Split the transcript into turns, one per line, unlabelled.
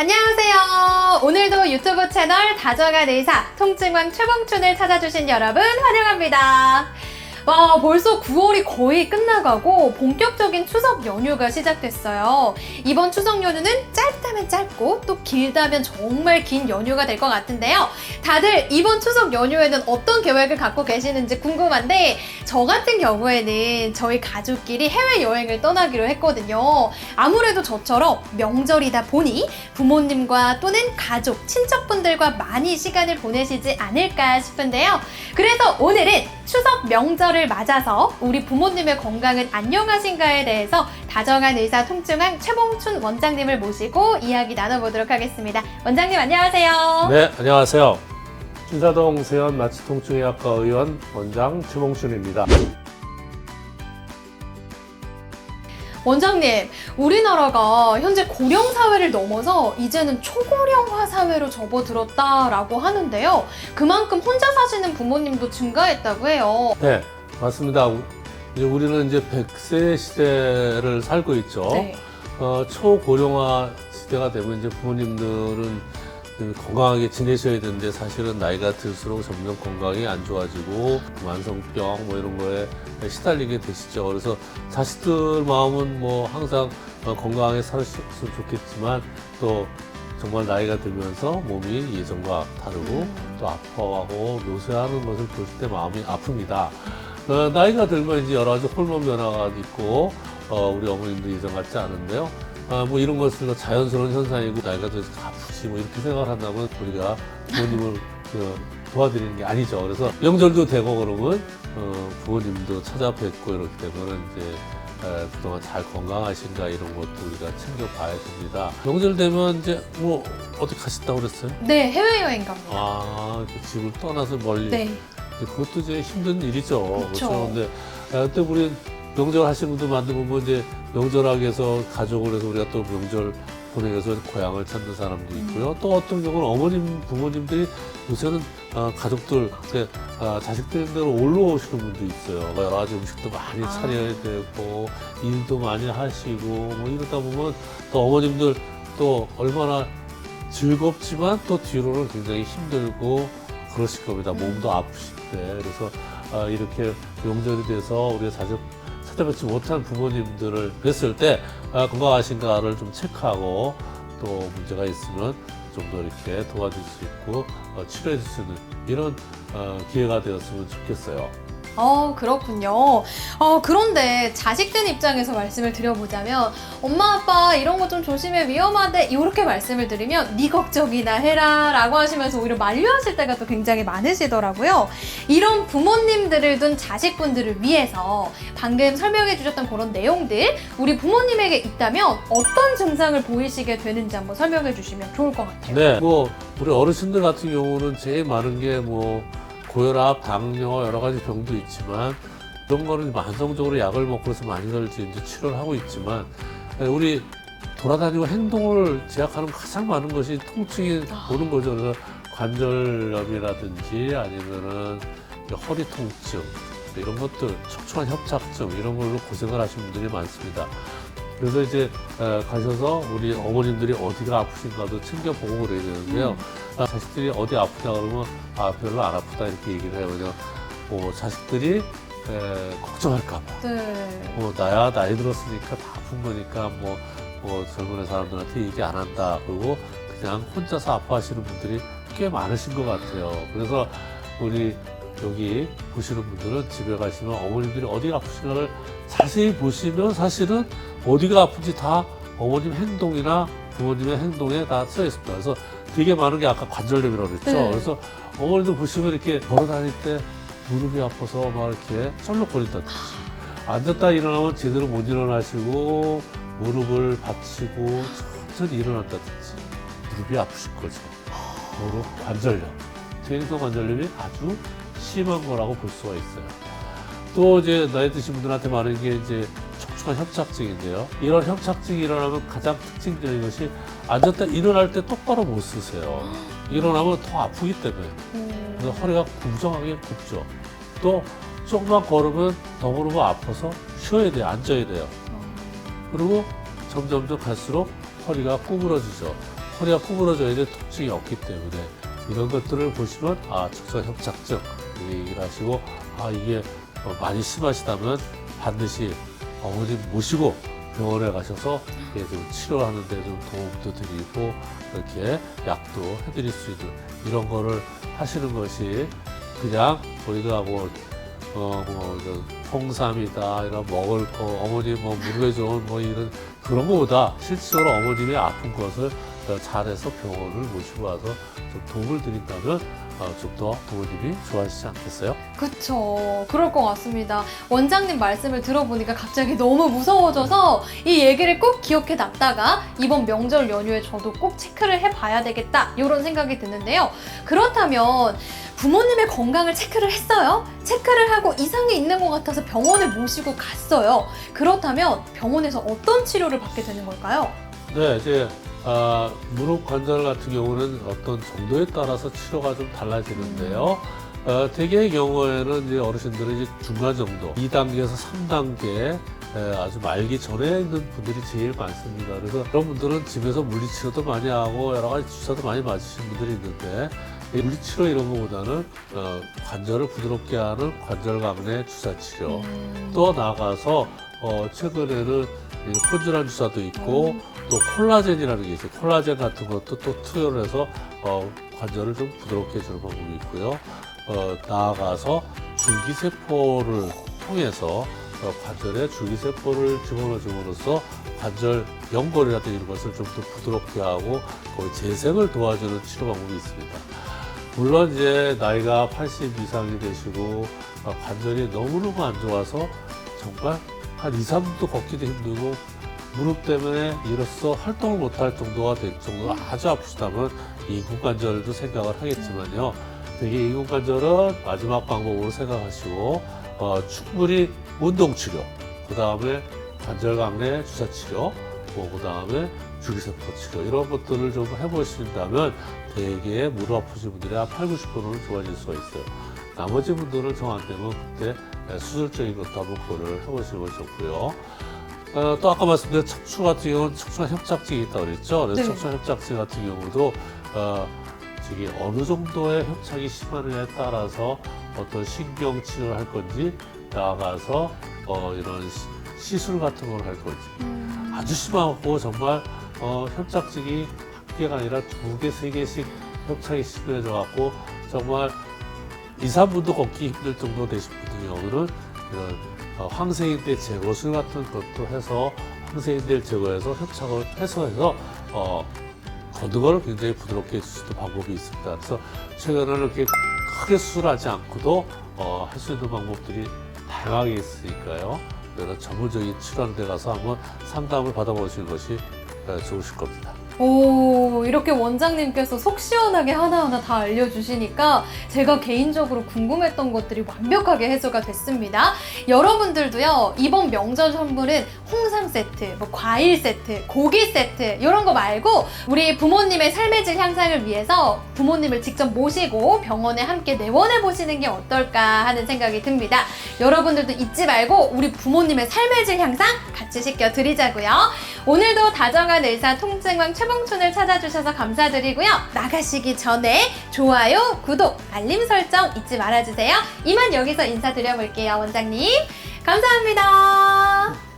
안녕하세요. 오늘도 유튜브 채널 다정한 의사 통증왕 최봉춘을 찾아주신 여러분 환영합니다. 와, 벌써 9월이 거의 끝나가고 본격적인 추석 연휴가 시작됐어요. 이번 추석 연휴는 짧다면 짧고 또 길다면 정말 긴 연휴가 될 것 같은데요. 다들 이번 추석 연휴에는 어떤 계획을 갖고 계시는지 궁금한데 저 같은 경우에는 저희 가족끼리 해외여행을 떠나기로 했거든요. 아무래도 저처럼 명절이다 보니 부모님과 또는 가족, 친척분들과 많이 시간을 보내시지 않을까 싶은데요. 그래서 오늘은 추석 명절을 맞아서 우리 부모님의 건강은 안녕하신가에 대해서 다정한 의사 통증왕 최봉춘 원장님을 모시고 이야기 나눠보도록 하겠습니다. 원장님 안녕하세요.
네, 안녕하세요. 신사동 세연 마취통증의학과 의원 원장 최봉춘입니다.
원장님, 우리나라가 현재 고령 사회를 넘어서 이제는 초고령화 사회로 접어들었다라고 하는데요. 그만큼 혼자 사시는 부모님도 증가했다고 해요.
네, 맞습니다. 이제 우리는 이제 100세 시대를 살고 있죠.
네.
초고령화 시대가 되면 이제 부모님들은 건강하게 지내셔야 되는데 사실은 나이가 들수록 점점 건강이 안 좋아지고 만성병 뭐 이런 거에 시달리게 되시죠. 그래서 자식들 마음은 뭐 항상 건강하게 살았으면 좋겠지만 또 정말 나이가 들면서 몸이 예전과 다르고 또 아파하고 묘세하는 것을 볼 때 마음이 아픕니다. 나이가 들면 이제 여러 가지 호르몬 변화가 있고 우리 어머님도 예전 같지 않은데요. 뭐 이런 것은 자연스러운 현상이고 나이가 들어서 아프지 뭐 이렇게 생각을 한다면 우리가 부모님을 도와드리는 게 아니죠. 그래서 명절도 되고 그러면 부모님도 찾아뵙고 이렇게 되면 이제 그동안 잘 건강하신가 이런 것도 우리가 챙겨봐야 됩니다. 명절 되면 이제 뭐 어디 가셨다고 그랬어요?
네, 해외여행 갑니다.
아, 집을 떠나서 멀리.
네.
그것도 이제 힘든 일이죠.
그쵸.
그렇죠. 근데 우리 명절 하시는 분도 많은데 보면 이제 명절하기 위해서 가족을 해서 우리가 또 명절 보내기 위해서 고향을 찾는 사람도 있고요. 또 어떤 경우는 어머님, 부모님들이 요새는 가족들, 자식들대로 올라오시는 분도 있어요. 여러 가지 음식도 많이 차려야 되고, 일도 많이 하시고, 뭐 이러다 보면 또 어머님들 또 얼마나 즐겁지만 또 뒤로는 굉장히 힘들고 그러실 겁니다. 몸도 아프실 때. 그래서 이렇게 명절이 돼서 우리가 찾아뵙지 못한 부모님들을 뵀을 때 건강하신가를 좀 체크하고 또 문제가 있으면 좀 더 이렇게 도와줄 수 있고 치료해 줄 수 있는 이런 기회가 되었으면 좋겠어요.
그렇군요. 그런데 자식된 입장에서 말씀을 드려보자면 엄마 아빠 이런 거 좀 조심해 위험하대 이렇게 말씀을 드리면 네 걱정이나 해라 라고 하시면서 오히려 만류하실 때가 또 굉장히 많으시더라고요. 이런 부모님들을 둔 자식분들을 위해서 방금 설명해 주셨던 그런 내용들 우리 부모님에게 있다면 어떤 증상을 보이시게 되는지 한번 설명해 주시면 좋을 것 같아요.
네, 뭐 우리 어르신들 같은 경우는 제일 많은 게 뭐 고혈압, 당뇨 여러 가지 병도 있지만 그런 거는 만성적으로 약을 먹고 그래서 많이들 이제 치료를 하고 있지만 우리 돌아다니고 행동을 제약하는 가장 많은 것이 통증이 오는 거죠. 그래서 관절염이라든지 아니면은 허리 통증 이런 것들, 척추관 협착증 이런 걸로 고생을 하시는 분들이 많습니다. 그래서 이제 가셔서 우리 어머님들이 어디가 아프신가도 챙겨보고 그래야 되는데요. 자식들이 어디 아프다 그러면 별로 안 아프다 이렇게 얘기를 해요. 그냥 자식들이 걱정할까 봐.
네.
나야 나이 들었으니까 다 아픈 거니까 젊은 사람들한테 얘기 안 한다. 그리고 그냥 혼자서 아파하시는 분들이 꽤 많으신 것 같아요. 그래서 우리 여기 보시는 분들은 집에 가시면 어머님들이 어디가 아프신가를 자세히 보시면 사실은 어디가 아픈지 다 어머님 행동이나 부모님의 행동에 다 써 있습니다. 그래서 되게 많은 게 아까 관절염이라고 그랬죠.
네.
그래서 어머님들 보시면 이렇게 걸어 다닐 때 무릎이 아파서 막 이렇게 쩔룩거린다든지 앉았다 일어나면 제대로 못 일어나시고 무릎을 받치고 천천히 일어난다든지 무릎이 아프실 거죠. 무릎 관절염. 퇴행성 관절염이 아주 심한 거라고 볼 수가 있어요. 또 이제 나이 드신 분들한테 많은 게 이제 척추관 협착증인데요. 이런 협착증이 일어나면 가장 특징적인 것이 앉았다 일어날 때 똑바로 못 쓰세요. 일어나면 더 아프기 때문에. 그래서 허리가 굽성하게 굽죠. 또 조금만 걸으면 더 걸으면 아파서 쉬어야 돼요. 앉아야 돼요. 그리고 점점 갈수록 허리가 구부러지죠. 허리가 구부러져 있는 통증이 없기 때문에 이런 것들을 보시면 척추관 협착증 얘기를 하시고 이게 많이 심하시다면 반드시 어머님 모시고 병원에 가셔서 좀 치료하는 데 좀 도움도 드리고 이렇게 약도 해드릴 수 있는 이런 거를 하시는 것이 그냥 우리가 홍삼이다 이런 먹을 거 어머니 무릎에 좋은 이런 그런 거보다 실제로 어머님이 아픈 것을 잘해서 병원을 모시고 와서 좀 도움을 드린다면 좀 더 부모님이 좋아하시지 않겠어요?
그쵸. 그럴 것 같습니다. 원장님 말씀을 들어보니까 갑자기 너무 무서워져서 이 얘기를 꼭 기억해 놨다가 이번 명절 연휴에 저도 꼭 체크를 해봐야 되겠다 이런 생각이 드는데요. 그렇다면 부모님의 건강을 체크를 했어요. 체크를 하고 이상이 있는 것 같아서 병원에 모시고 갔어요. 그렇다면 병원에서 어떤 치료를 받게 되는 걸까요?
네, 이제 무릎 관절 같은 경우는 어떤 정도에 따라서 치료가 좀 달라지는데요. 대개의 경우에는 이제 어르신들은 이제 중간 정도, 2단계에서 3단계 아주 말기 전에 있는 분들이 제일 많습니다. 그래서 그런 분들은 집에서 물리치료도 많이 하고 여러 가지 주사도 많이 맞으시는 분들이 있는데 물리치료 이런 것보다는 관절을 부드럽게 하는 관절강내 주사치료 또 나아가서 최근에는 콘질한 주사도 있고 또 콜라겐이라는 게 있어요. 콜라겐 같은 것도 또 투여를 해서 관절을 좀 부드럽게 해주는 방법이 있고요. 나아가서 줄기세포를 통해서 관절에 줄기세포를 집어넣어줌으로써 관절 연골이라든지 이런 것을 좀 더 부드럽게 하고 거의 재생을 도와주는 치료 방법이 있습니다. 물론 이제 나이가 80 이상이 되시고 관절이 너무너무 안 좋아서 정말 한 2, 3도 걷기도 힘들고 무릎 때문에 이로써 활동을 못할 정도가 될 정도로 아주 아프시다면 이군관절도 생각을 하겠지만요. 되게 이군관절은 마지막 방법으로 생각하시고 충분히 운동치료, 그 다음에 관절강내 주사치료, 그 다음에 줄기세포 치료 이런 것들을 좀 해보신다면 되게 무릎 아프신 분들이 한 8, 90%는 좋아질 수가 있어요. 나머지 분들은 정 안 되면 그때 수술적인 것도 한번 고려를 해보시는 것이 좋고요. 또 아까 말씀드린 척추 같은 경우는 척추관 협착증이 있다고 그랬죠. 그래서
네.
척추관 협착증 같은 경우도 어느 정도의 협착이 심하느냐에 따라서 어떤 신경 치료를 할 건지 나아가서 이런 시술 같은 걸 할 건지 아주 심하고 정말 협착증이 한 개가 아니라 2개, 3개씩 협착이 심해져 갖고 정말 2, 3분도 걷기 힘들 정도 되신 분들 경우는 이런 황생인대 제거술 같은 것도 해서 황생인대를 제거해서 협착을 해소해서 걷는 걸 굉장히 부드럽게 해줄 수 있는 방법이 있습니다. 그래서 최근에는 이렇게 크게 수술하지 않고도 할 수 있는 방법들이 다양하게 있으니까요. 그래서 전문적인 치료하는 데 가서 한번 상담을 받아보시는 것이 좋으실 겁니다.
오, 이렇게 원장님께서 속 시원하게 하나하나 다 알려주시니까 제가 개인적으로 궁금했던 것들이 완벽하게 해소가 됐습니다. 여러분들도요, 이번 명절 선물은 홍삼 세트, 과일 세트, 고기 세트 이런 거 말고 우리 부모님의 삶의 질 향상을 위해서 부모님을 직접 모시고 병원에 함께 내원해 보시는 게 어떨까 하는 생각이 듭니다. 여러분들도 잊지 말고 우리 부모님의 삶의 질 향상 같이 시켜드리자고요. 오늘도 다정한 의사 통증왕 최봉춘을 찾아주셔서 감사드리고요. 나가시기 전에 좋아요, 구독, 알림 설정 잊지 말아주세요. 이만 여기서 인사드려볼게요, 원장님. 감사합니다.